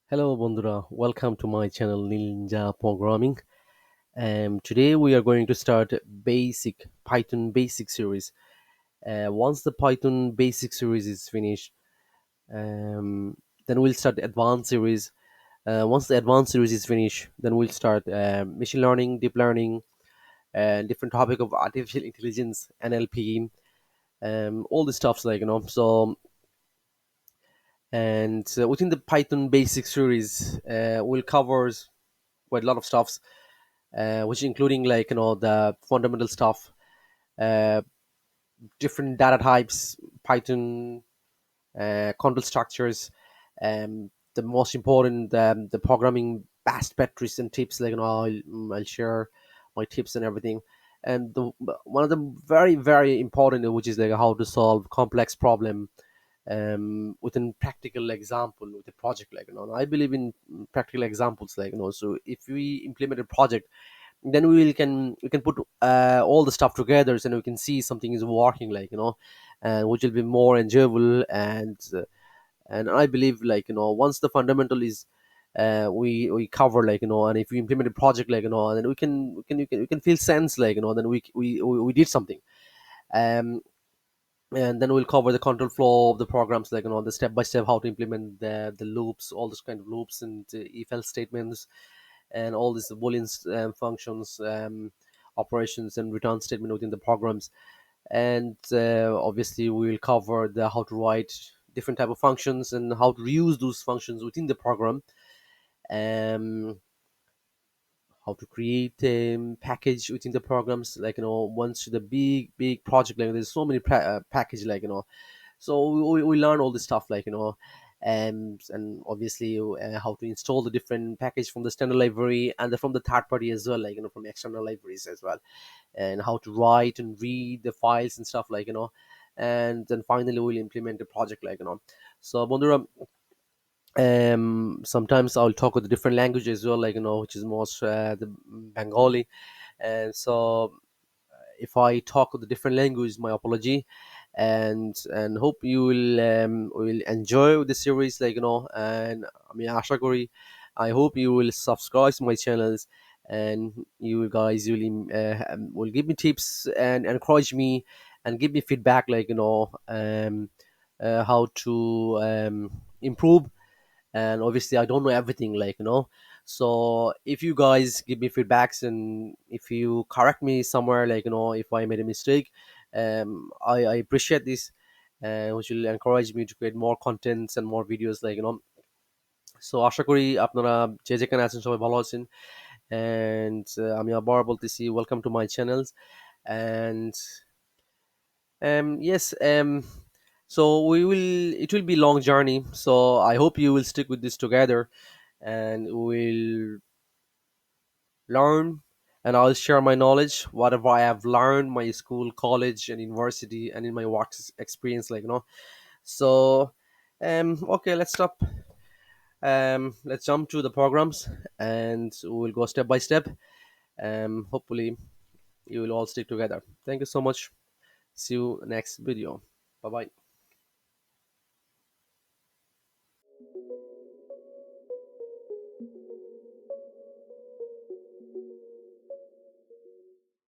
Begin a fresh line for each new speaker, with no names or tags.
Hello, Bondura. Welcome to my channel Ninja Programming. Today we are going to start basic Python basic series. Once the Python basic series is finished, um, then we'll start the advanced series. Once the advanced series is finished, then we'll start machine learning, deep learning, and different topic of artificial intelligence, NLP, all the stuffs So, and within the Python basic series, we'll cover quite a lot of stuffs which including the fundamental stuff, uh, different data types, Python, control structures, the most important, the programming best practices and tips. I'll share my tips and everything. And the one of the very very important, which is like how to solve complex problem within practical example with a project. I believe in practical examples. So if we implement a project, then we can put all the stuff together, so we can see something is working, and which will be more enjoyable. And I believe, once the fundamental is we cover, and if we implement a project, then we can feel sense, then we did something. um and then we'll cover the control flow of the programs, the step by step how to implement the loops, all those kind of loops and if else statements, and all these boolean functions, operations and return statement within the programs. And obviously we'll cover the how to write different type of functions and how to reuse those functions within the program. um, how to create a package within the programs, once the big project, there's so many package, so we learn all this stuff, and obviously how to install the different package from the standard library and from the third party as well, from external libraries as well, and how to write and read the files and stuff, and then finally we'll implement the project, so Bondura, sometimes I'll talk with the different language as well, which is most the Bengali. And so if I talk with the different language, my apology. And hope you will enjoy the series, and Asha Kori, I hope you will subscribe to my channels, and you guys will give me tips and encourage me and give me feedback, how to improve. And obviously I don't know everything, so if you guys give me feedbacks and if you correct me somewhere, if I made a mistake, I appreciate this, which will encourage me to create more contents and more videos, so আশা করি আপনারা যে যেখানে আছেন সবাই ভালো আছেন। And আমি আবার বলতেছি, welcome to my channels. And yes, so it will be long journey, so I hope you will stick with this together, and we'll learn, and I'll share my knowledge, whatever I have learned, my school, college and university and in my work experience, so okay, let's stop. Let's jump to the programs and we'll go step by step. Hopefully you will all stick together. Thank you so much. See you next video. Bye bye.